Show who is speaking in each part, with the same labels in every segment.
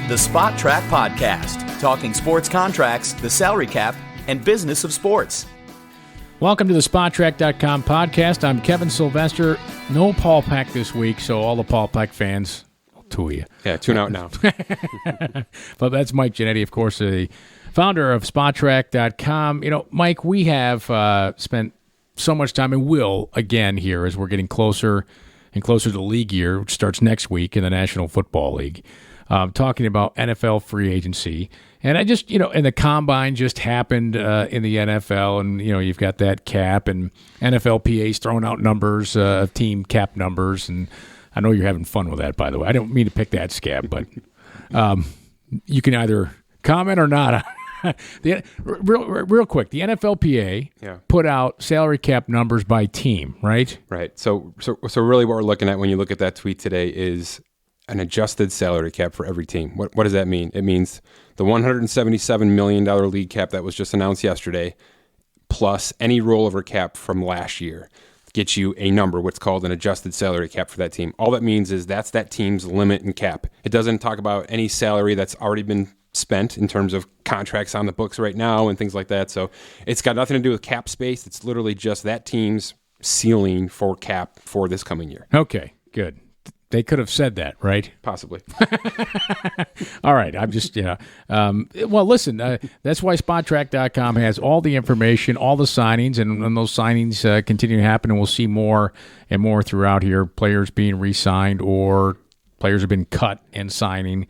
Speaker 1: The Spot Track Podcast, talking sports contracts, the salary cap, and business of sports.
Speaker 2: Welcome to the SpotTrack.com podcast. I'm Kevin Sylvester. No Paul Peck this week, so all the Paul Peck fans, two of you.
Speaker 3: Yeah, tune out now.
Speaker 2: But that's Mike Giannetti, of course, the founder of SpotTrack.com. You know, Mike, we have spent so much time, and will again here as we're getting closer and closer to the league year, which starts next week in the National Football League, talking about NFL free agency. And I just, and the combine just happened in the NFL, and, you've got that cap, and NFLPA's throwing out numbers, team cap numbers, and I know you're having fun with that, by the way. I don't mean to pick that scab, but you can either comment or not. Real quick, the NFLPA put out salary cap numbers by team, right?
Speaker 3: Right. So really what we're looking at when you look at that tweet today is an adjusted salary cap for every team. What does that mean? It means the $177 million league cap that was just announced yesterday, plus any rollover cap from last year, gets you a number, what's called an adjusted salary cap for that team. All that means is that's that team's limit and cap. It doesn't talk about any salary that's already been spent in terms of contracts on the books right now and things like that. So it's got nothing to do with cap space. It's literally just that team's ceiling for cap for this coming year.
Speaker 2: Okay, good. They could have said that, right?
Speaker 3: Possibly.
Speaker 2: All right. I'm just, well, listen, that's why SpotTrack.com has all the information, all the signings, and those signings continue to happen, and we'll see more and more throughout here, players being re-signed or players have been cut and signing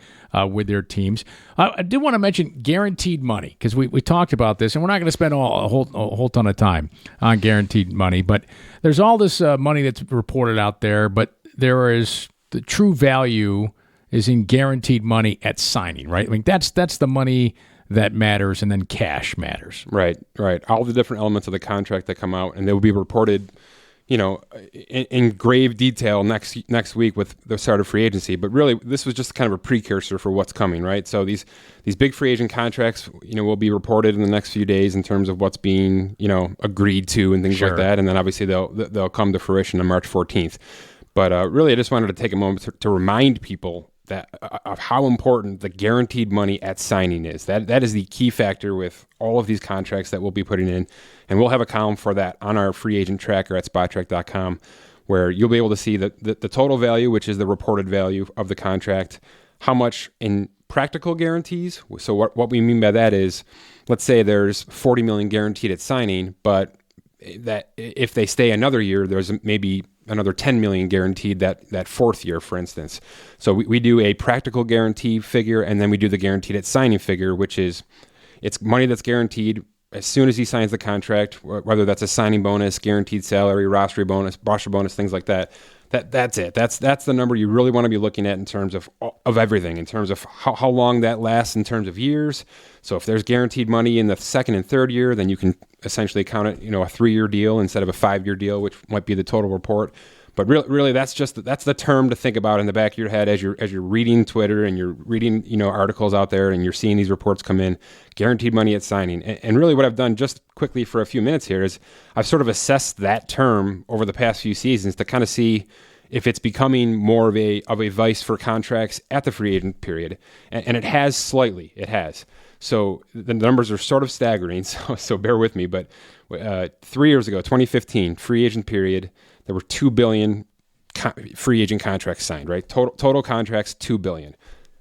Speaker 2: with their teams. I do want to mention guaranteed money, because we talked about this, and we're not going to spend a whole ton of time on guaranteed money, but there's all this money that's reported out there, but there is the true value is in guaranteed money at signing, right? I mean, that's the money that matters, and then cash matters.
Speaker 3: Right. All the different elements of the contract that come out, and they will be reported, in grave detail next week with the start of free agency. But really, this was just kind of a precursor for what's coming, right? So these big free agent contracts, will be reported in the next few days in terms of what's being, agreed to and things like that. And then obviously they'll come to fruition on March 14th. But really, I just wanted to take a moment to remind people that of how important the guaranteed money at signing is. That is the key factor with all of these contracts that we'll be putting in. And we'll have a column for that on our free agent tracker at SpotTrack.com, where you'll be able to see the total value, which is the reported value of the contract, how much in practical guarantees. So what we mean by that is, let's say there's $40 million guaranteed at signing, but that if they stay another year, there's maybe another $10 million guaranteed that fourth year, for instance. So we do a practical guarantee figure, and then we do the guaranteed at signing figure, which is it's money that's guaranteed as soon as he signs the contract, whether that's a signing bonus, guaranteed salary, roster bonus, things like that. That's it. That's the number you really want to be looking at in terms of everything, in terms of how long that lasts in terms of years. So if there's guaranteed money in the second and third year, then you can essentially count it, a 3-year deal instead of a 5-year deal, which might be the total report. But really, that's the term to think about in the back of your head as you're reading Twitter and you're reading articles out there and you're seeing these reports come in. Guaranteed money at signing, and really what I've done just quickly for a few minutes here is I've sort of assessed that term over the past few seasons to kind of see if it's becoming more of a vice for contracts at the free agent period, and it has slightly. It has. So the numbers are sort of staggering. So bear with me. But 3 years ago, 2015, free agent period. There were 2 billion free agent contracts signed, right? Total contracts, 2 billion.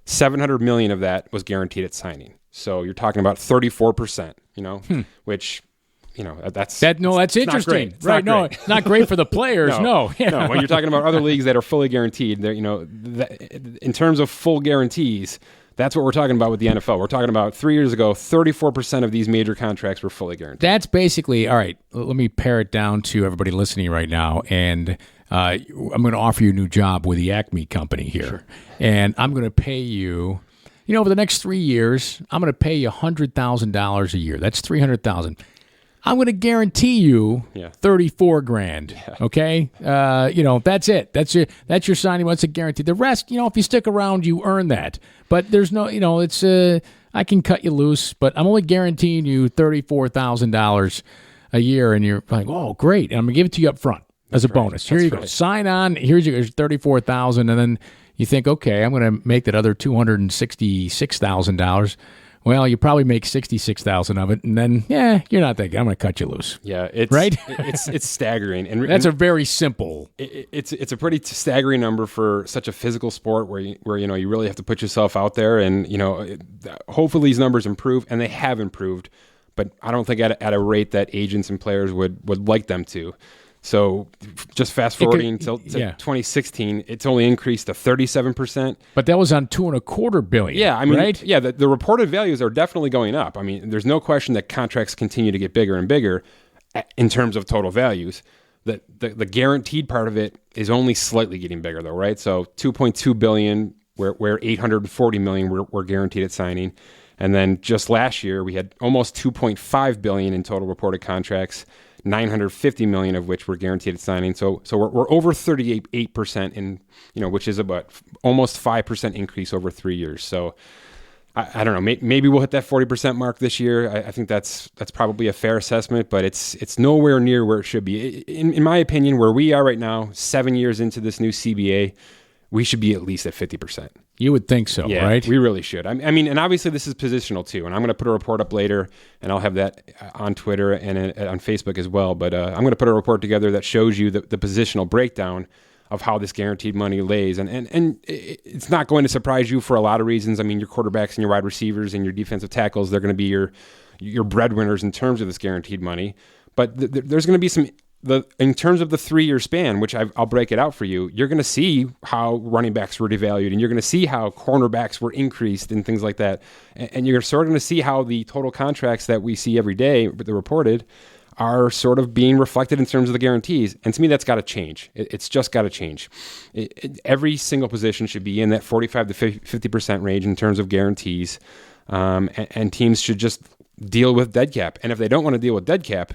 Speaker 3: 700 million of that was guaranteed at signing. So you're talking about 34%, which, that's
Speaker 2: interesting. Right. No, it's not great for the players. No.
Speaker 3: No. When you're talking about other leagues that are fully guaranteed, in terms of full guarantees, that's what we're talking about with the NFL. We're talking about 3 years ago, 34% of these major contracts were fully guaranteed.
Speaker 2: That's basically, all right, let me pare it down to everybody listening right now. And I'm going to offer you a new job with the Acme company here.
Speaker 3: Sure.
Speaker 2: And I'm going to pay you, over the next 3 years, I'm going to pay you $100,000 a year. That's $300,000. I'm going to guarantee you $34,000. Yeah. Okay, that's it. That's your signing. What's a guarantee? The rest, if you stick around, you earn that. But there's no, it's I can cut you loose, but I'm only guaranteeing you $34,000 a year, and you're like, oh, great! And I'm gonna give it to you up front as a bonus. Here you go. Sign on. Here's your $34,000, and then you think, okay, I'm going to make that other $266,000. Well, you probably make $66,000 of it, and then you're not thinking I'm going to cut you loose.
Speaker 3: Yeah, it's
Speaker 2: right.
Speaker 3: it's staggering, and
Speaker 2: that's a very simple.
Speaker 3: It's a pretty staggering number for such a physical sport where you really have to put yourself out there, and hopefully these numbers improve, and they have improved, but I don't think at a rate that agents and players would like them to. So just fast forwarding to 2016, it's only increased to 37%.
Speaker 2: But that was on $2.25 billion.
Speaker 3: Yeah, I mean,
Speaker 2: right?
Speaker 3: Yeah, the reported values are definitely going up. I mean, there's no question that contracts continue to get bigger and bigger in terms of total values. The guaranteed part of it is only slightly getting bigger, though, right? So $2.2 billion, where $840 million were guaranteed at signing. And then just last year, we had almost $2.5 billion in total reported contracts, $950 million of which were guaranteed at signing. So we're over 38% in, which is about almost 5% increase over 3 years. So I don't know, maybe we'll hit that 40% mark this year. I think that's probably a fair assessment, but it's nowhere near where it should be. In my opinion, where we are right now, 7 years into this new CBA, we should be at least at 50%.
Speaker 2: You would think so,
Speaker 3: yeah,
Speaker 2: right?
Speaker 3: We really should. I mean, and obviously this is positional too, and I'm going to put a report up later, and I'll have that on Twitter and on Facebook as well. But I'm going to put a report together that shows you the positional breakdown of how this guaranteed money lays. And it's not going to surprise you for a lot of reasons. I mean, your quarterbacks and your wide receivers and your defensive tackles, they're going to be your breadwinners in terms of this guaranteed money. But there's going to be some... in terms of the 3-year span, which I'll break it out for you, you're going to see how running backs were devalued, and you're going to see how cornerbacks were increased and things like that. And you're sort of going to see how the total contracts that we see every day, they're reported, are sort of being reflected in terms of the guarantees. And to me, that's got to change. It's just got to change. Every single position should be in that 45 to 50% range in terms of guarantees. And teams should just deal with dead cap. And if they don't want to deal with dead cap,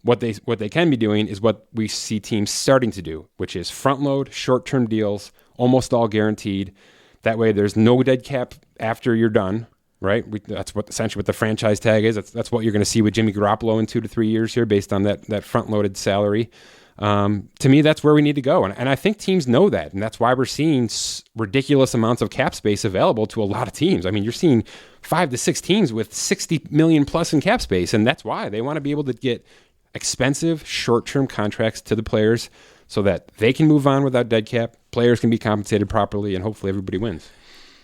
Speaker 3: what they can be doing is what we see teams starting to do, which is front load short-term deals, almost all guaranteed. That way there's no dead cap after you're done, right? That's essentially what the franchise tag is. That's what you're going to see with Jimmy Garoppolo in 2 to 3 years here based on that front-loaded salary. To me, that's where we need to go. And I think teams know that, and that's why we're seeing ridiculous amounts of cap space available to a lot of teams. I mean, you're seeing 5 to 6 teams with $60 million plus in cap space, and that's why they want to be able to get expensive short-term contracts to the players so that they can move on without dead cap, players can be compensated properly, and hopefully everybody wins.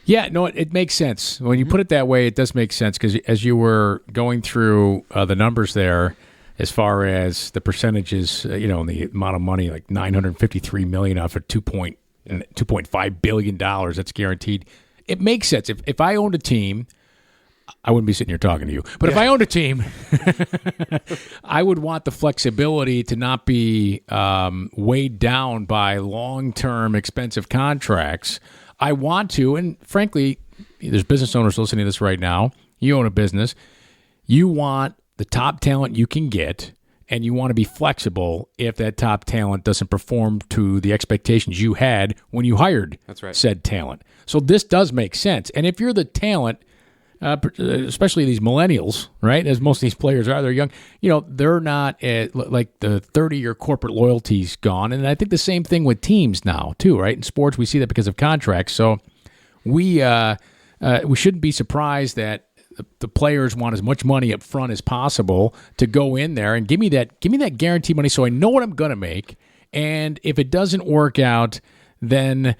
Speaker 2: Yeah, no, it makes sense. When you put it that way, it does make sense because as you were going through the numbers there, as far as the percentages, and the amount of money, like $953 million off of $2.5 billion that's guaranteed, it makes sense. If I owned a team, I wouldn't be sitting here talking to you. But if I owned a team, I would want the flexibility to not be weighed down by long-term expensive contracts. I want to, and frankly, there's business owners listening to this right now. You own a business. You want the top talent you can get, and you want to be flexible if that top talent doesn't perform to the expectations you had when you hired said talent. So this does make sense. And if you're the talent, especially these millennials, right? As most of these players are, they're young. They're not like the 30-year corporate loyalty's gone, and I think the same thing with teams now too, right? In sports, we see that because of contracts. So we shouldn't be surprised that the players want as much money up front as possible to go in there and give me that guaranteed money, so I know what I'm going to make. And if it doesn't work out, then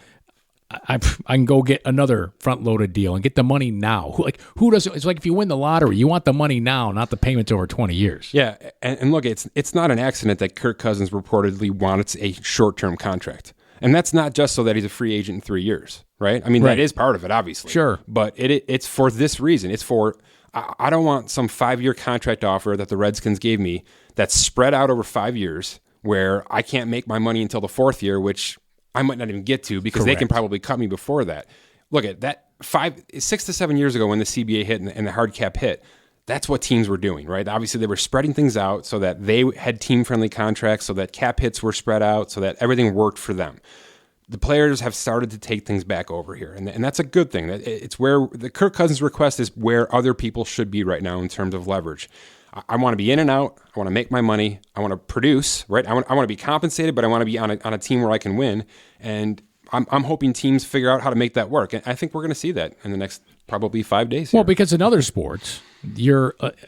Speaker 2: I can go get another front-loaded deal and get the money now. Who doesn't? It's like if you win the lottery, you want the money now, not the payments over 20 years.
Speaker 3: Yeah, and look, it's not an accident that Kirk Cousins reportedly wants a short-term contract. And that's not just so that he's a free agent in 3 years, right? I mean, that is part of it, obviously.
Speaker 2: Sure.
Speaker 3: But it's for this reason. It's for, I don't want some 5-year contract offer that the Redskins gave me that's spread out over 5 years where I can't make my money until the 4th year, which I might not even get to because they can probably cut me before that. Look at that 6 to 7 years ago when the CBA hit and the hard cap hit, that's what teams were doing, right? Obviously, they were spreading things out so that they had team-friendly contracts, so that cap hits were spread out, so that everything worked for them. The players have started to take things back over here, and that's a good thing. It's where the Kirk Cousins request is where other people should be right now in terms of leverage. I want to be in and out. I want to make my money. I want to produce, right? I want to be compensated, but I want to be on a team where I can win. And I'm hoping teams figure out how to make that work. And I think we're going to see that in the next probably 5 days.
Speaker 2: Well, because in other sports,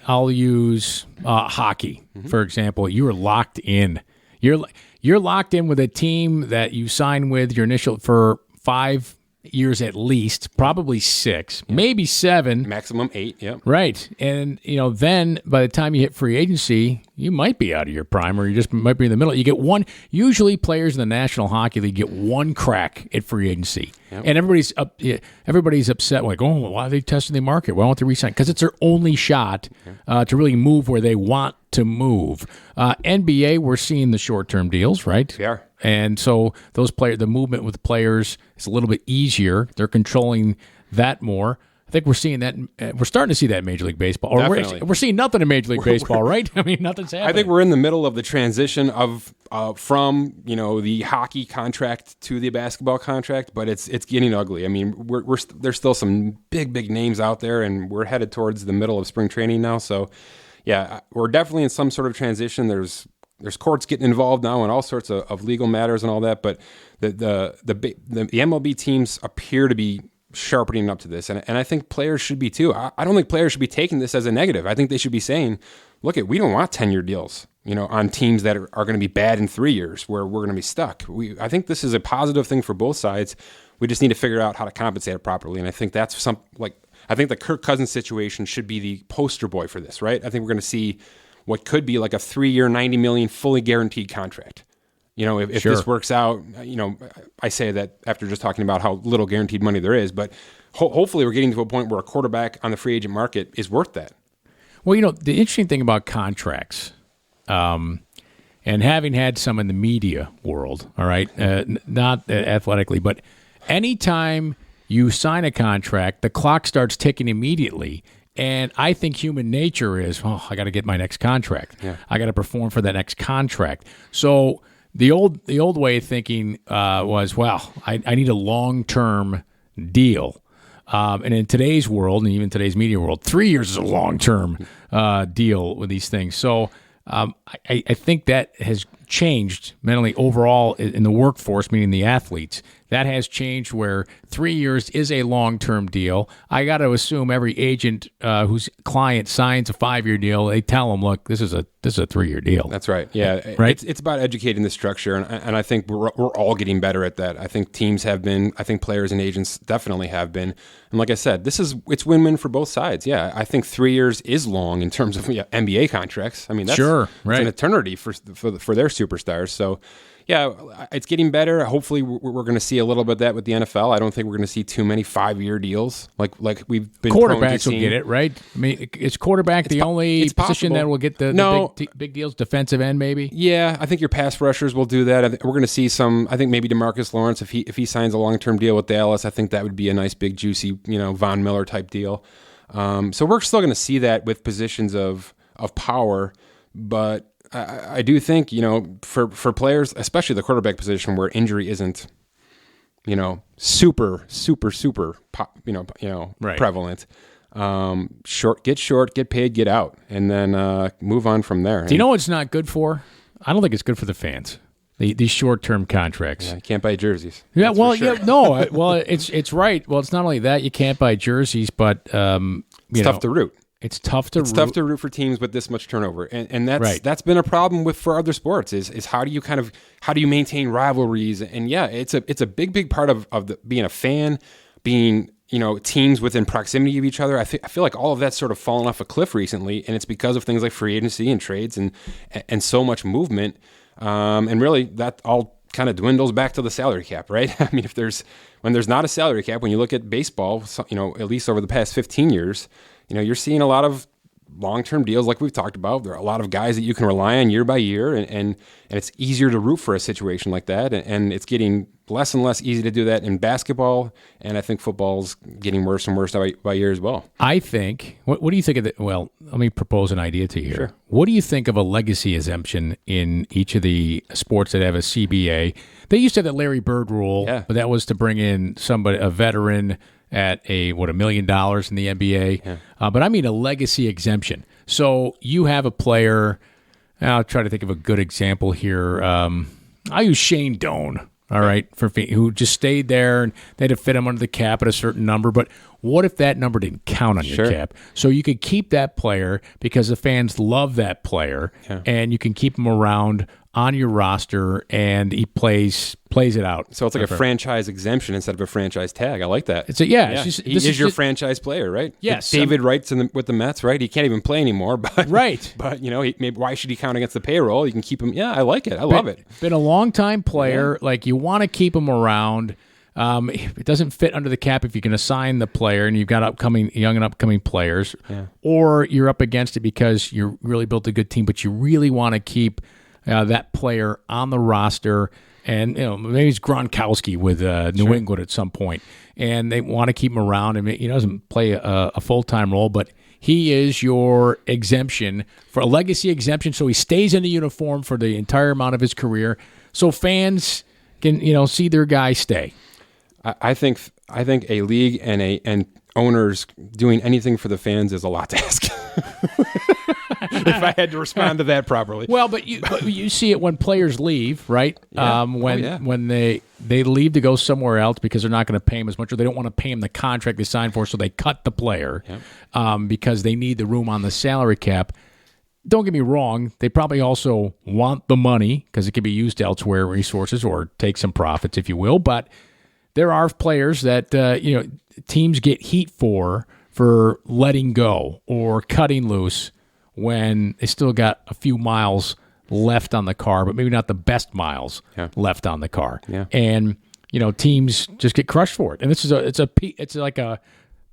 Speaker 2: I'll use hockey, for example. You are locked in. You're locked in with a team that you sign with your initial for 5 years at least, probably 6, maybe 7.
Speaker 3: Maximum 8, yep.
Speaker 2: Right. And, then by the time you hit free agency, you might be out of your prime or you just might be in the middle. You get one. Usually players in the National Hockey League get one crack at free agency. Yep. And everybody's upset, like, oh, why are they testing the market? Why won't they resign? Because it's their only shot to really move where they want to move. NBA, we're seeing the short-term deals, right?
Speaker 3: We are.
Speaker 2: And so the movement with players is a little bit easier. They're controlling that more. I think we're seeing that. We're starting to see that in Major League Baseball. Or we're seeing nothing in Major League Baseball, right? I mean, nothing's happening.
Speaker 3: I think we're in the middle of the transition from the hockey contract to the basketball contract, but it's getting ugly. I mean, there's still some big names out there, and we're headed towards the middle of spring training now. So, yeah, we're definitely in some sort of transition. There's courts getting involved now and all sorts of legal matters and all that, but the MLB teams appear to be sharpening up to this, and I think players should be too. I don't think players should be taking this as a negative. I think they should be saying, look, we don't want 10-year deals, on teams that are going to be bad in 3 years where we're going to be stuck. I think this is a positive thing for both sides. We just need to figure out how to compensate it properly, and I think that's I think the Kirk Cousins situation should be the poster boy for this, right? I think we're going to see what could be like a 3-year, $90 million fully guaranteed contract. If
Speaker 2: Sure.
Speaker 3: this works out, I say that after just talking about how little guaranteed money there is, but hopefully we're getting to a point where a quarterback on the free agent market is worth that.
Speaker 2: Well, the interesting thing about contracts, and having had some in the media world, all right, not athletically, but anytime you sign a contract, the clock starts ticking immediately. And I think human nature is, I got to get my next contract.
Speaker 3: Yeah.
Speaker 2: I got to perform for that next contract. So the old way of thinking was, I need a long-term deal. And in today's world, and even today's media world, 3 years is a long-term deal with these things. So I think that has changed mentally overall in the workforce, meaning the athletes. That has changed where 3 years is a long-term deal. I got to assume every agent whose client signs a 5-year deal, they tell them, look, this is a 3-year deal.
Speaker 3: That's right. Yeah.
Speaker 2: Right?
Speaker 3: It's about educating the structure, and I think we're all getting better at that. I think teams have been. I think players and agents definitely have been. And like I said, it's win-win for both sides. Yeah, I think 3 years is long in terms of NBA contracts. I mean, that's
Speaker 2: right.
Speaker 3: It's an eternity for their superstars. So, yeah, it's getting better. Hopefully, we're going to see a little bit of that with the NFL. I don't think we're going to see too many 5-year deals like we've been.
Speaker 2: Quarterbacks will get it, right? I mean, is quarterback the only position that will get the big deals? Defensive end, maybe.
Speaker 3: Yeah, I think your pass rushers will do that. We're going to see some. I think maybe DeMarcus Lawrence, if he signs a long-term deal with Dallas, I think that would be a nice, big, juicy, Von Miller type deal. So we're still going to see that with positions of power, but I do think, for players, especially the quarterback position where injury isn't, super
Speaker 2: Right.
Speaker 3: prevalent. Get paid, get out, and then move on from there.
Speaker 2: Do you know what it's not good for? I don't think it's good for the fans. These short-term contracts.
Speaker 3: Yeah, you can't buy jerseys.
Speaker 2: Yeah,
Speaker 3: That's
Speaker 2: well,
Speaker 3: for sure.
Speaker 2: yeah, no, well, it's right. Well, it's not only that you can't buy jerseys, but
Speaker 3: It's tough to root.
Speaker 2: It's tough to
Speaker 3: root for teams with this much turnover, and that's
Speaker 2: Right.
Speaker 3: that's been a problem for other sports. Is how do you maintain rivalries? And yeah, it's a big part of being a fan, being teams within proximity of each other. I feel like all of that's sort of fallen off a cliff recently, and it's because of things like free agency and trades and so much movement. And really, that all kind of dwindles back to the salary cap, right? I mean, when there's not a salary cap, when you look at baseball, at least over the past 15 years, you're seeing a lot of long-term deals like we've talked about. There are a lot of guys that you can rely on year by year, and it's easier to root for a situation like that. And it's getting less and less easy to do that in basketball, and I think football's getting worse and worse by year as well.
Speaker 2: I think, what do you think of it? Well, let me propose an idea to you here.
Speaker 3: Sure.
Speaker 2: What do you think of a legacy exemption in each of the sports that have a CBA? They used to have that Larry Bird rule,
Speaker 3: Yeah.
Speaker 2: but that was to bring in a veteran at $1 million in the NBA.
Speaker 3: Yeah.
Speaker 2: But I mean a legacy exemption. So you have a player, I'll try to think of a good example here. I'll use Shane Doan. all right, who just stayed there and they had to fit him under the cap at a certain number. But what if that number didn't count on your cap? So you could keep that player because the fans love that player, and you can keep him around on your roster, and he plays it out.
Speaker 3: So it's like a franchise exemption instead of a franchise tag. I like that.
Speaker 2: It's he
Speaker 3: is your franchise player, right?
Speaker 2: Yes.
Speaker 3: David Wright's with the Mets, right? He can't even play anymore, but
Speaker 2: right.
Speaker 3: But maybe why should he count against the payroll? You can keep him. Yeah, I like it. I love it.
Speaker 2: Been a long time player. Like you want to keep him around. It doesn't fit under the cap if you can assign the player and you've got young and upcoming players, or you're up against it because you really built a good team, but you really want to keep that player on the roster. And maybe it's Gronkowski with New England at some point, and they want to keep him around. I mean, he doesn't play a full-time role, but he is your exemption for a legacy exemption, so he stays in the uniform for the entire amount of his career, so fans can see their guy stay.
Speaker 3: I think a league and owners doing anything for the fans is a lot to ask. If I had to respond to that properly.
Speaker 2: Well, but you see it when players leave, right?
Speaker 3: Yeah.
Speaker 2: When they leave to go somewhere else because they're not going to pay him as much, or they don't want to pay him the contract they signed for, so they cut the player because they need the room on the salary cap. Don't get me wrong; they probably also want the money because it can be used elsewhere, resources, or take some profits, if you will. But there are players that teams get heat for letting go or cutting loose when they still got a few miles left on the car, but maybe not the best miles left on the car.
Speaker 3: Yeah.
Speaker 2: And teams just get crushed for it. And this is it's like a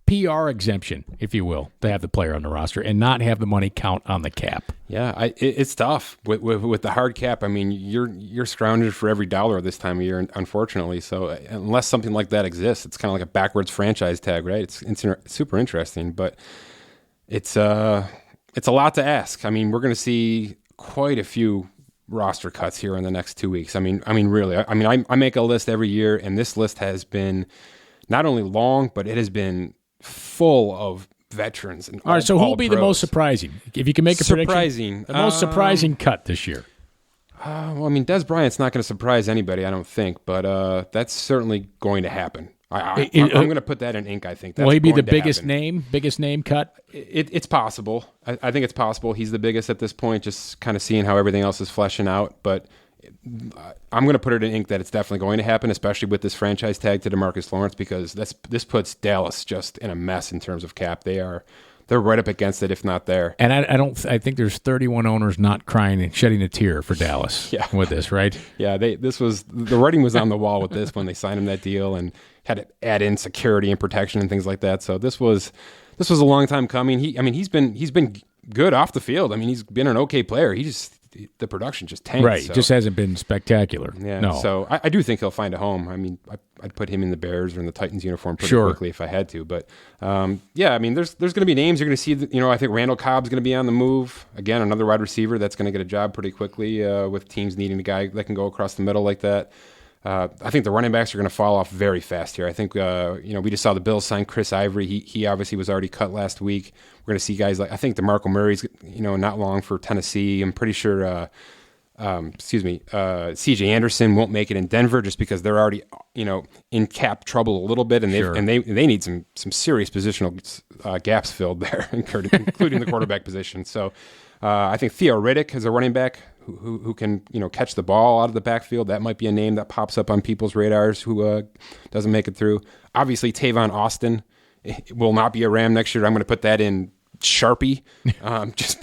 Speaker 2: PR exemption, if you will, to have the player on the roster and not have the money count on the cap.
Speaker 3: Yeah, it's tough with the hard cap. I mean, you're scrounging for every dollar this time of year, unfortunately. So unless something like that exists, it's kind of like a backwards franchise tag, right? It's super interesting, but it's a lot to ask. I mean, we're going to see quite a few roster cuts here in the next 2 weeks. I mean, really. I make a list every year, and this list has been not only long, but it has been full of veterans. And
Speaker 2: all right, so who will be the most surprising? If you can make a prediction, the most surprising cut this year.
Speaker 3: Well, I mean, Des Bryant's not going to surprise anybody, I don't think, but that's certainly going to happen. I'm going to put that in ink, I think.
Speaker 2: Will he be the biggest name cut?
Speaker 3: It's possible. I think it's possible. He's the biggest at this point, just kind of seeing how everything else is fleshing out. But I'm going to put it in ink that it's definitely going to happen, especially with this franchise tag to DeMarcus Lawrence, because this puts Dallas just in a mess in terms of cap. They're right up against it, if not there.
Speaker 2: And I think there's 31 owners not crying and shedding a tear for Dallas with this, right?
Speaker 3: Yeah, the writing was on the wall with this when they signed him that deal and had to add in security and protection and things like that. So this was a long time coming. He's been good off the field. I mean, he's been an okay player. The production just tanked.
Speaker 2: Right, just hasn't been spectacular.
Speaker 3: Yeah,
Speaker 2: no.
Speaker 3: So I do think he'll find a home. I mean, I'd put him in the Bears or in the Titans uniform pretty quickly if I had to. But I mean, there's going to be names you're going to see. I think Randall Cobb's going to be on the move again, another wide receiver that's going to get a job pretty quickly with teams needing a guy that can go across the middle like that. I think the running backs are going to fall off very fast here. I think, we just saw the Bills sign Chris Ivory. He obviously was already cut last week. We're going to see guys like, I think DeMarco Murray's, not long for Tennessee. I'm pretty sure, C.J. Anderson won't make it in Denver just because they're already, in cap trouble a little bit, and they need some serious positional gaps filled there, including the quarterback position. So I think Theo Riddick is a running back who can catch the ball out of the backfield. That might be a name that pops up on people's radars who doesn't make it through. Obviously, Tavon Austin will not be a Ram next year. I'm going to put that in Sharpie just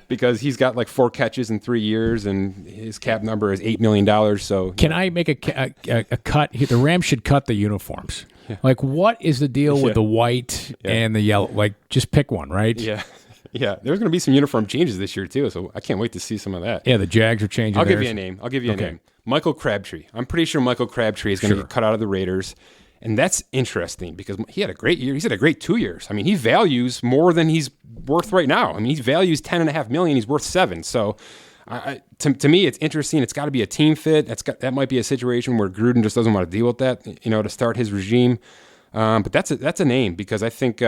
Speaker 3: because he's got like 4 catches in 3 years and his cap number is $8 million. So
Speaker 2: can I make a cut? The Rams should cut the uniforms. Yeah. Like, what is the deal with the white and the yellow? Like, just pick one, right?
Speaker 3: Yeah. Yeah, there's going to be some uniform changes this year, too, so I can't wait to see some of that.
Speaker 2: Yeah, the Jags are changing
Speaker 3: I'll give you a name. Michael Crabtree. I'm pretty sure Michael Crabtree is going to get cut out of the Raiders, and that's interesting because he had a great year. He's had a great 2 years. I mean, he values more than he's worth right now. I mean, he values $10.5 million. He's worth $7 million. So to me, it's interesting. It's got to be a team fit. That might be a situation where Gruden just doesn't want to deal with that, to start his regime. But that's a name because I think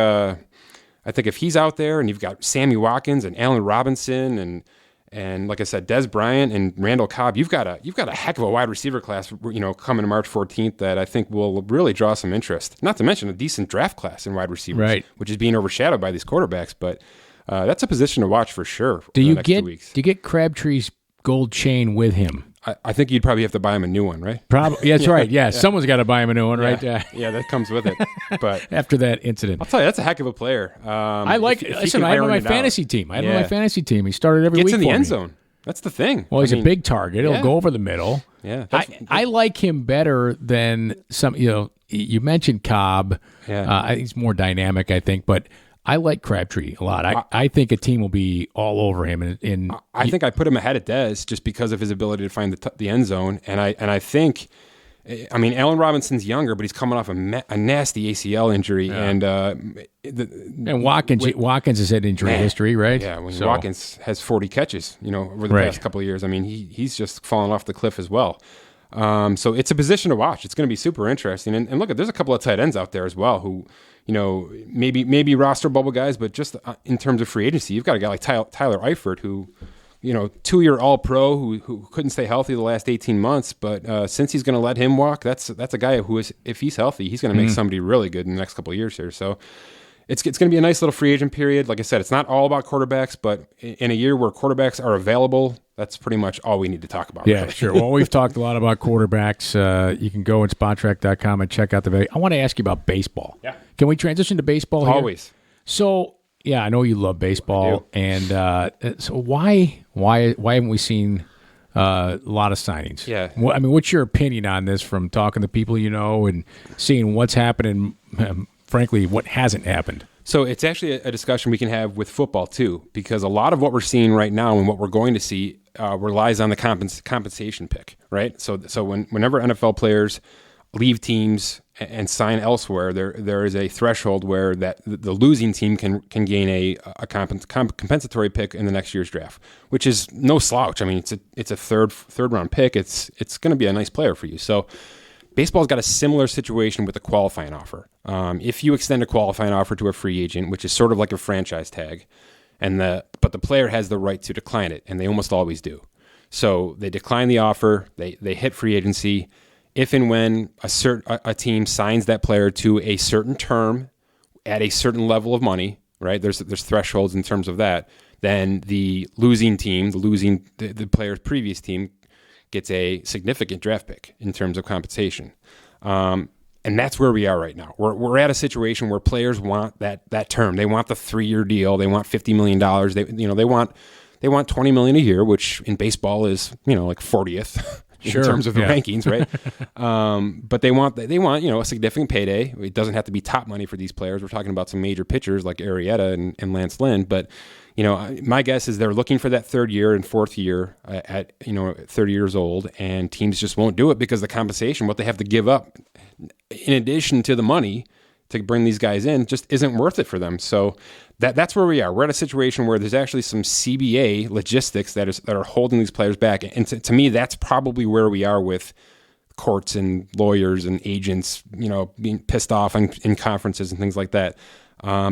Speaker 3: if he's out there and you've got Sammy Watkins and Allen Robinson And like I said, Des Bryant and Randall Cobb, you've got a heck of a wide receiver class, coming to March 14th that I think will really draw some interest. Not to mention a decent draft class in wide receivers,
Speaker 2: right,
Speaker 3: which is being overshadowed by these quarterbacks. But that's a position to watch for sure.
Speaker 2: Do you
Speaker 3: the next 2 weeks.
Speaker 2: Do you get Crabtree's gold chain with him?
Speaker 3: I think you'd probably have to buy him a new one, right?
Speaker 2: Probably. That's right. Yeah, someone's got to buy him a new one, right?
Speaker 3: Yeah, that comes with it. But
Speaker 2: after that incident,
Speaker 3: I'll tell you, that's a heck of a player.
Speaker 2: I like. Listen, I had him on my fantasy team. He started every week.
Speaker 3: Gets in the
Speaker 2: for
Speaker 3: end
Speaker 2: me.
Speaker 3: zone. That's the thing.
Speaker 2: Well, he's a big target. He'll go over the middle.
Speaker 3: Yeah,
Speaker 2: I like him better than some. You mentioned Cobb.
Speaker 3: Yeah,
Speaker 2: he's more dynamic, I think, but I like Crabtree a lot. I think a team will be all over him.
Speaker 3: I think I put him ahead of Dez just because of his ability to find the end zone, and I think. I mean, Allen Robinson's younger, but he's coming off a nasty ACL injury, and
Speaker 2: Watkins has had injury history, right?
Speaker 3: Yeah, Watkins has 40 catches, over the past couple of years. I mean, he's just fallen off the cliff as well. So it's a position to watch. It's going to be super interesting. And look, there's a couple of tight ends out there as well who, maybe roster bubble guys, but just in terms of free agency, you've got a guy like Tyler Eifert who. 2-year All-Pro who couldn't stay healthy the last 18 months, but since he's going to let him walk, that's a guy who is, if he's healthy, he's going to make somebody really good in the next couple of years here. So it's going to be a nice little free agent period. Like I said, it's not all about quarterbacks, but in a year where quarterbacks are available, that's pretty much all we need to talk about.
Speaker 2: Yeah,
Speaker 3: really.
Speaker 2: Sure. Well, we've talked a lot about quarterbacks. You can go on SpotTrack.com and check out the video. I want to ask you about baseball.
Speaker 3: Yeah.
Speaker 2: Can we transition to baseball here?
Speaker 3: Always.
Speaker 2: So. Yeah, I know you love baseball, and so why haven't we seen a lot of signings?
Speaker 3: Yeah,
Speaker 2: I mean, what's your opinion on this from talking to people and seeing what's happening? Frankly, what hasn't happened.
Speaker 3: So it's actually a discussion we can have with football too, because a lot of what we're seeing right now and what we're going to see relies on the compensation pick, right? So whenever NFL players leave teams and sign elsewhere, there is a threshold where that the losing team can gain a compensatory pick in the next year's draft, which is no slouch. I mean, it's a third round pick. It's going to be a nice player for you. So baseball's got a similar situation with a qualifying offer. If you extend a qualifying offer to a free agent, which is sort of like a franchise tag, but the player has the right to decline it, and they almost always do. So they decline the offer. They hit free agency. If and when a team signs that player to a certain term at a certain level of money, right? There's thresholds in terms of that. Then the losing team, the player's previous team, gets a significant draft pick in terms of compensation, and that's where we are right now. We're at a situation where players want that term. They want the 3-year deal. They want $50 million. They want $20 million a year, which in baseball is like 40th. In terms of the rankings, right? But they want a significant payday. It doesn't have to be top money for these players. We're talking about some major pitchers like Arrieta and Lance Lynn. But my guess is they're looking for that third year and fourth year at 30 years old, and teams just won't do it because the compensation, what they have to give up, in addition to the money to bring these guys in, just isn't worth it for them. So that's where we are. We're at a situation where there's actually some CBA logistics that are holding these players back. And to me, that's probably where we are with courts and lawyers and agents, being pissed off in conferences and things like that.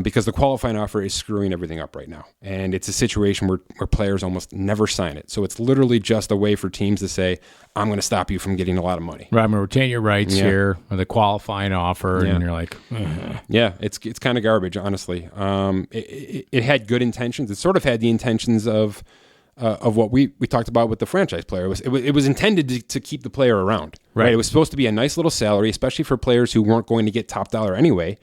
Speaker 3: Because the qualifying offer is screwing everything up right now. And it's a situation where players almost never sign it. So it's literally just a way for teams to say, I'm going to stop you from getting a lot of money.
Speaker 2: Right, I'm going to retain your rights here with a qualifying offer. And you're like,
Speaker 3: Yeah, it's kind of garbage, honestly. It had good intentions. It sort of had the intentions of what we talked about with the franchise player. It was intended to keep the player around. Right. It was supposed to be a nice little salary, especially for players who weren't going to get top dollar anyway.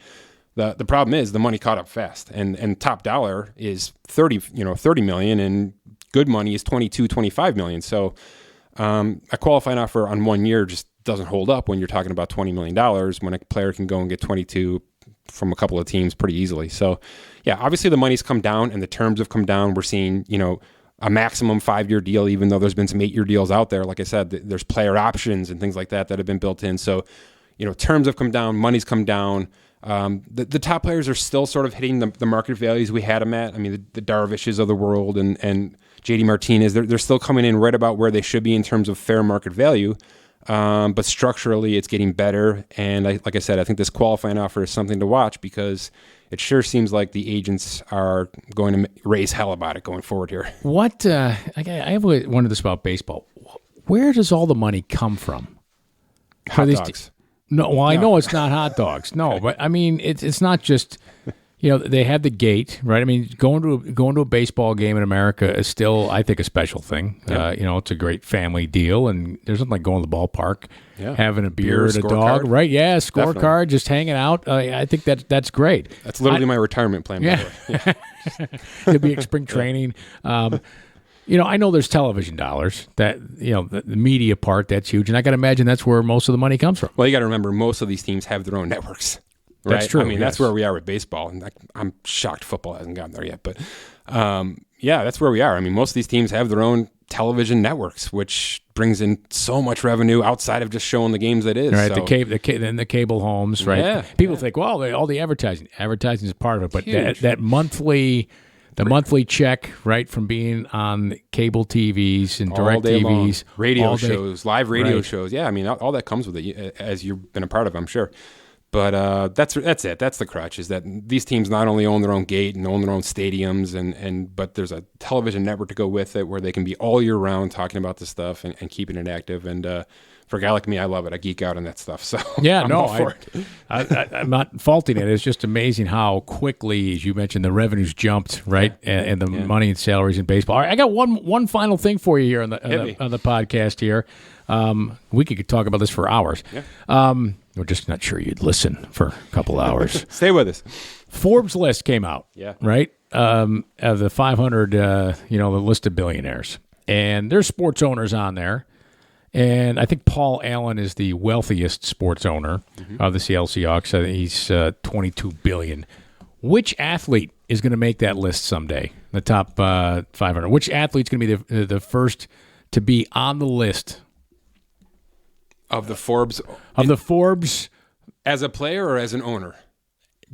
Speaker 3: The problem is the money caught up fast, and top dollar is $30 million, and good money is $22-25 million. So a qualifying offer on 1 year just doesn't hold up when you're talking about $20 million when a player can go and get 22 from a couple of teams pretty easily. So yeah, obviously the money's come down and the terms have come down. We're seeing a maximum 5-year deal, even though there's been some 8-year deals out there. Like I said, there's player options and things like that have been built in. So terms have come down, money's come down. The top players are still sort of hitting the market values we had them at. I mean, the Darvishes of the world and JD Martinez, they're still coming in right about where they should be in terms of fair market value. But structurally, it's getting better. And like I said, I think this qualifying offer is something to watch because it sure seems like the agents are going to raise hell about it going forward here.
Speaker 2: What I have wondered this about baseball. Where does all the money come from?
Speaker 3: Hot dogs.
Speaker 2: No, well, I know it's not hot dogs. No, but I mean, it's not just. They have the gate, right? I mean, going to a baseball game in America is still, I think, a special thing.
Speaker 3: Yep.
Speaker 2: It's a great family deal, and there's nothing like going to the ballpark, having a beer and a dog,
Speaker 3: card.
Speaker 2: right? Yeah, scorecard, just hanging out. I think that's great.
Speaker 3: That's literally my retirement plan.
Speaker 2: Yeah,
Speaker 3: by the way.
Speaker 2: It'll be spring training. I know there's television dollars. That the media part, that's huge, and I got to imagine that's where most of the money comes from.
Speaker 3: Well, you got to remember, most of these teams have their own networks. Right?
Speaker 2: That's true.
Speaker 3: I mean, that's where we are with baseball, and I'm shocked football hasn't gotten there yet. But that's where we are. I mean, most of these teams have their own television networks, which brings in so much revenue outside of just showing the games that is.
Speaker 2: Right,
Speaker 3: so.
Speaker 2: the cable homes, right?
Speaker 3: Yeah,
Speaker 2: People think, well, all the advertising is part of it, but that monthly check, right, from being on cable TVs and direct TVs,
Speaker 3: radio shows, live radio shows. Yeah, I mean, all that comes with it, as you've been a part of, I'm sure. But that's it. That's the crutch, is that these teams not only own their own gate and own their own stadiums, but there's a television network to go with it where they can be all year round talking about this stuff and keeping it active. And for a guy like me, I love it. I geek out on that stuff. So
Speaker 2: yeah, I'm not faulting it. It's just amazing how quickly, as you mentioned, the revenues jumped, right, and the money and salaries in baseball. All right, I got one final thing for you here on the podcast here. We could talk about this for hours. Yeah. We're just not sure you'd listen for a couple hours.
Speaker 3: Stay with us.
Speaker 2: Forbes list came out.
Speaker 3: Yeah.
Speaker 2: Right. Of the 500, the list of billionaires, and there's sports owners on there, and I think Paul Allen is the wealthiest sports owner of the Seattle Seahawks. I think he's $22 billion. Which athlete is going to make that list someday? The top 500. Which athlete's going to be the first to be on the list?
Speaker 3: Of the Forbes?
Speaker 2: As
Speaker 3: a player or as an owner?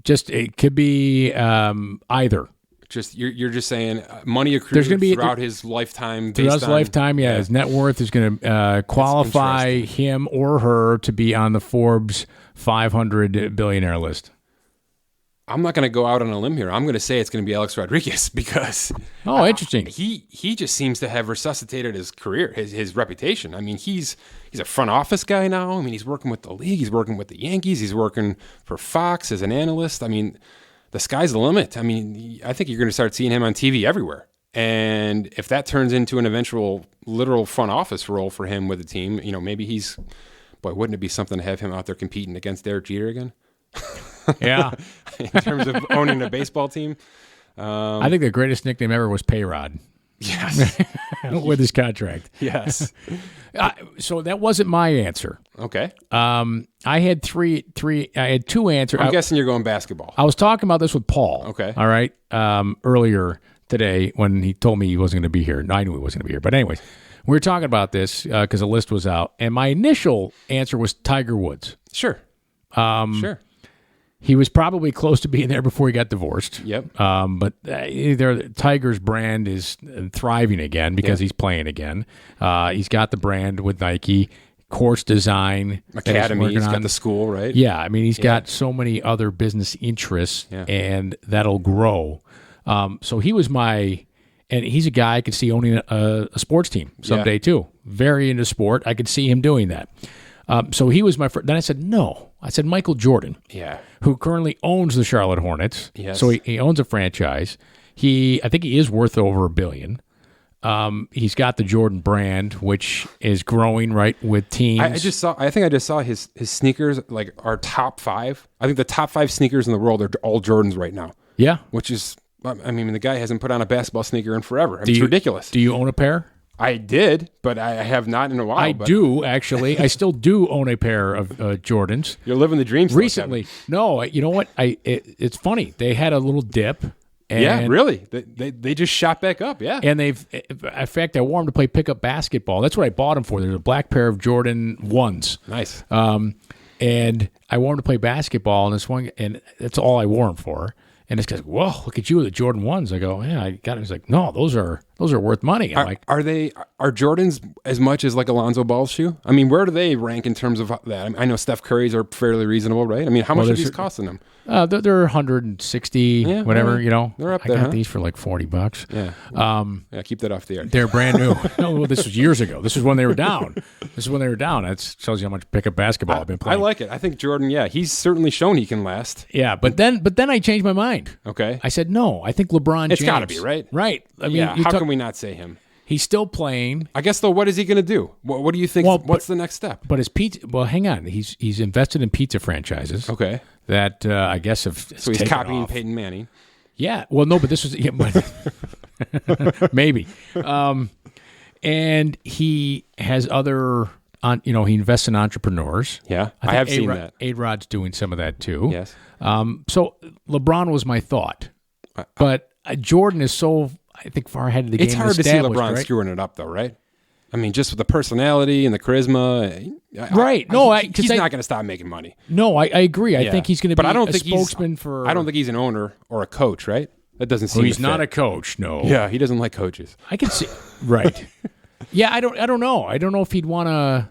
Speaker 2: Just, it could be either.
Speaker 3: Just you're just saying money accrued throughout his lifetime.
Speaker 2: Throughout his lifetime, his net worth is going to qualify him or her to be on the Forbes 500 billionaire list.
Speaker 3: I'm not going to go out on a limb here. I'm going to say it's going to be Alex Rodriguez because
Speaker 2: interesting.
Speaker 3: He just seems to have resuscitated his career, his reputation. I mean, he's a front office guy now. I mean, he's working with the league. He's working with the Yankees. He's working for Fox as an analyst. I mean, the sky's the limit. I mean, I think you're going to start seeing him on TV everywhere. And if that turns into an eventual literal front office role for him with the team, maybe wouldn't it be something to have him out there competing against Derek Jeter again?
Speaker 2: Yeah.
Speaker 3: In terms of owning a baseball team.
Speaker 2: I think the greatest nickname ever was Payrod.
Speaker 3: Yes.
Speaker 2: With his contract.
Speaker 3: Yes.
Speaker 2: So that wasn't my answer.
Speaker 3: Okay.
Speaker 2: I had I had two answers.
Speaker 3: I'm guessing you're going basketball.
Speaker 2: I was talking about this with Paul.
Speaker 3: Okay.
Speaker 2: All right. Earlier today when he told me he wasn't going to be here. I knew he wasn't going to be here. But anyways, we were talking about this because the list was out. And my initial answer was Tiger Woods.
Speaker 3: Sure. Sure.
Speaker 2: He was probably close to being there before he got divorced.
Speaker 3: Yep.
Speaker 2: But Tiger's brand is thriving again because he's playing again. He's got the brand with Nike, course design,
Speaker 3: academy. He's got the school, right?
Speaker 2: Yeah. I mean, he's got so many other business interests, and that'll grow. So he was and he's a guy I could see owning a sports team someday too. Very into sport. I could see him doing that. So he was my first. Then I said, no. I said Michael Jordan, who currently owns the Charlotte Hornets. Yes. So he owns a franchise. I think he is worth over $1 billion. He's got the Jordan brand, which is growing right with teams.
Speaker 3: I think I just saw his sneakers are top 5. I think the top 5 sneakers in the world are all Jordans right now.
Speaker 2: Yeah,
Speaker 3: which is, I mean, the guy hasn't put on a basketball sneaker in forever. It's ridiculous.
Speaker 2: Do you own a pair?
Speaker 3: I did, but I have not in a while.
Speaker 2: I do, actually. I still do own a pair of Jordans.
Speaker 3: You're living the dream.
Speaker 2: Recently. No, you know what? It's funny. They had a little dip. And
Speaker 3: really. They just shot back up, And
Speaker 2: in fact, I wore them to play pickup basketball. That's what I bought them for. There's a black pair of Jordan 1s.
Speaker 3: Nice.
Speaker 2: And I wore them to play basketball, and that's all I wore them for. And this guy's, whoa, look at you with the Jordan 1s. I go, yeah, I got it. He's like, no, those are those are worth money. I'm like,
Speaker 3: Are Jordans as much as like Alonzo Ball's shoe? I mean, where do they rank in terms of that? I know Steph Curry's are fairly reasonable, right? I mean, how much are these costing them?
Speaker 2: they're 160, whatever.
Speaker 3: Right.
Speaker 2: You know,
Speaker 3: They're up
Speaker 2: I
Speaker 3: there.
Speaker 2: got these for like $40.
Speaker 3: Yeah. Keep that off the air.
Speaker 2: They're brand new. No, well, this was years ago. This is when they were down. That shows you how much pickup basketball I've been
Speaker 3: I
Speaker 2: playing.
Speaker 3: like it. I think Jordan. Yeah, he's certainly shown he can last.
Speaker 2: Yeah, but then I changed my mind.
Speaker 3: Okay.
Speaker 2: I said no. I think LeBron James.
Speaker 3: It's got to be, right?
Speaker 2: Right. I mean,
Speaker 3: Yeah. How can we not say him?
Speaker 2: He's still playing.
Speaker 3: I guess though, what is he going to do? What do you think? What's the next step?
Speaker 2: But his pizza. Well, hang on. He's invested in pizza franchises.
Speaker 3: Okay.
Speaker 2: That I guess have.
Speaker 3: So he's copying Peyton Manning.
Speaker 2: Yeah. Well, no, but this was maybe. And he has other. He invests in entrepreneurs.
Speaker 3: Yeah, I have seen that.
Speaker 2: A-Rod's doing some of that too.
Speaker 3: Yes.
Speaker 2: So LeBron was my thought, but Jordan is so, I think, far ahead of the game.
Speaker 3: It's hard to see LeBron
Speaker 2: right?
Speaker 3: screwing it up, though, right? I mean, just with the personality and the charisma.
Speaker 2: Right.
Speaker 3: He's not going to stop making money.
Speaker 2: No, I agree. I think he's going to be a
Speaker 3: think
Speaker 2: spokesman for.
Speaker 3: I don't think he's an owner or a coach, right? That doesn't seem.
Speaker 2: Well, he's
Speaker 3: to
Speaker 2: not
Speaker 3: fit.
Speaker 2: a coach. No.
Speaker 3: Yeah, he doesn't like coaches.
Speaker 2: I can see. Right. Yeah, I don't know. I don't know if he'd want to.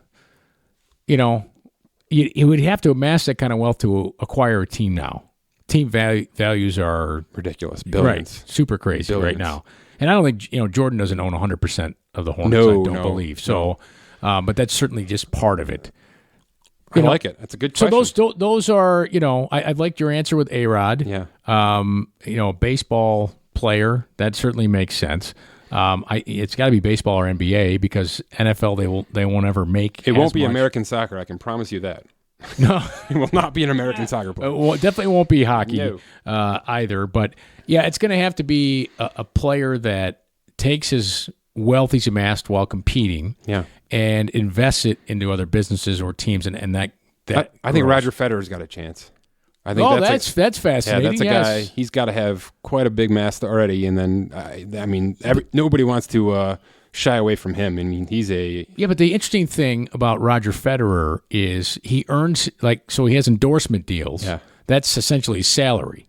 Speaker 2: He would have to amass that kind of wealth to acquire a team now. Team values are
Speaker 3: ridiculous, billions,
Speaker 2: right? Super crazy right now. And I don't think Jordan doesn't own 100% of the Hornets.
Speaker 3: No,
Speaker 2: I don't believe so. But that's certainly just part of it.
Speaker 3: I like it. That's a good question.
Speaker 2: So those are I liked your answer with A-Rod.
Speaker 3: Yeah.
Speaker 2: Baseball player, that certainly makes sense. It's got to be baseball or NBA because NFL they won't ever make.
Speaker 3: It won't be
Speaker 2: much.
Speaker 3: American soccer. I can promise you that.
Speaker 2: No,
Speaker 3: it will not be an American soccer player.
Speaker 2: Well, it definitely won't be hockey
Speaker 3: No.
Speaker 2: either. But yeah, it's going to have to be a player that takes his wealth he's amassed while competing, and invests it into other businesses or teams, and that.
Speaker 3: I think Roger Federer's got a chance. I think
Speaker 2: that's fascinating.
Speaker 3: Yeah, that's a guy. He's got to have quite a big mass already, and then nobody wants to shy away from him. I mean, he's a
Speaker 2: But the interesting thing about Roger Federer is he earns so he has endorsement deals.
Speaker 3: Yeah,
Speaker 2: that's essentially his salary.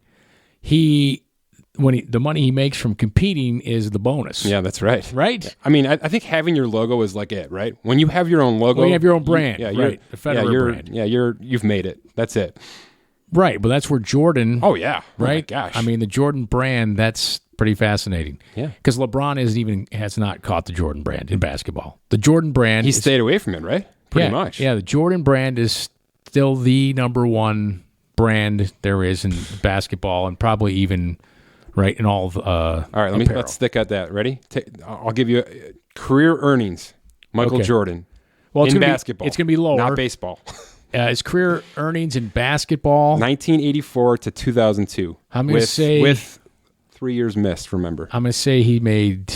Speaker 2: The money he makes from competing is the bonus.
Speaker 3: Yeah, that's right.
Speaker 2: Right?
Speaker 3: I mean, I think having your logo is like it, right? When you have your own logo,
Speaker 2: you have your own brand. Right. The Federer brand.
Speaker 3: Yeah, you've made it. That's it.
Speaker 2: Right, but that's where Jordan.
Speaker 3: Oh yeah,
Speaker 2: right.
Speaker 3: Oh, my gosh,
Speaker 2: I mean the Jordan brand. That's pretty fascinating.
Speaker 3: Yeah,
Speaker 2: because LeBron has not caught the Jordan brand in basketball. The Jordan brand.
Speaker 3: Stayed away from it, right? Pretty much.
Speaker 2: Yeah, the Jordan brand is still the number one brand there is in basketball, and probably even in all of. All
Speaker 3: right, let's stick at that. Ready? I'll give you career earnings. Michael Jordan.
Speaker 2: Well,
Speaker 3: in basketball,
Speaker 2: it's going to be lower.
Speaker 3: Not baseball.
Speaker 2: His career earnings in basketball,
Speaker 3: 1984 to 2002.
Speaker 2: I'm going to say
Speaker 3: with 3 years missed. Remember,
Speaker 2: I'm going to say he made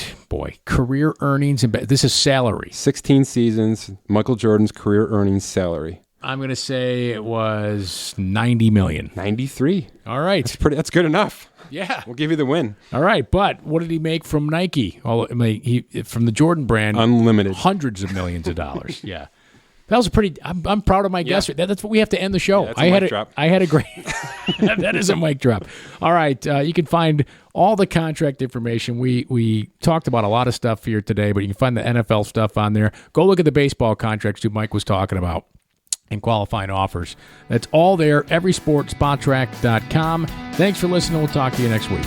Speaker 2: career earnings in this is salary.
Speaker 3: 16 seasons. Michael Jordan's career earnings salary.
Speaker 2: I'm going to say it was $90 million.
Speaker 3: 93.
Speaker 2: All right,
Speaker 3: that's good enough.
Speaker 2: Yeah,
Speaker 3: we'll give you the win.
Speaker 2: All right, but what did he make from Nike? From the Jordan brand,
Speaker 3: unlimited,
Speaker 2: hundreds of millions of dollars. Yeah. That was a pretty. I'm proud of my guess. That's what we have to end the show.
Speaker 3: Yeah, I
Speaker 2: had a great. That is a mic drop. All right, you can find all the contract information. We talked about a lot of stuff here today, but you can find the NFL stuff on there. Go look at the baseball contracts too. Mike was talking about and qualifying offers. That's all there. Everysport, Spotrac.com. Thanks for listening. We'll talk to you next week.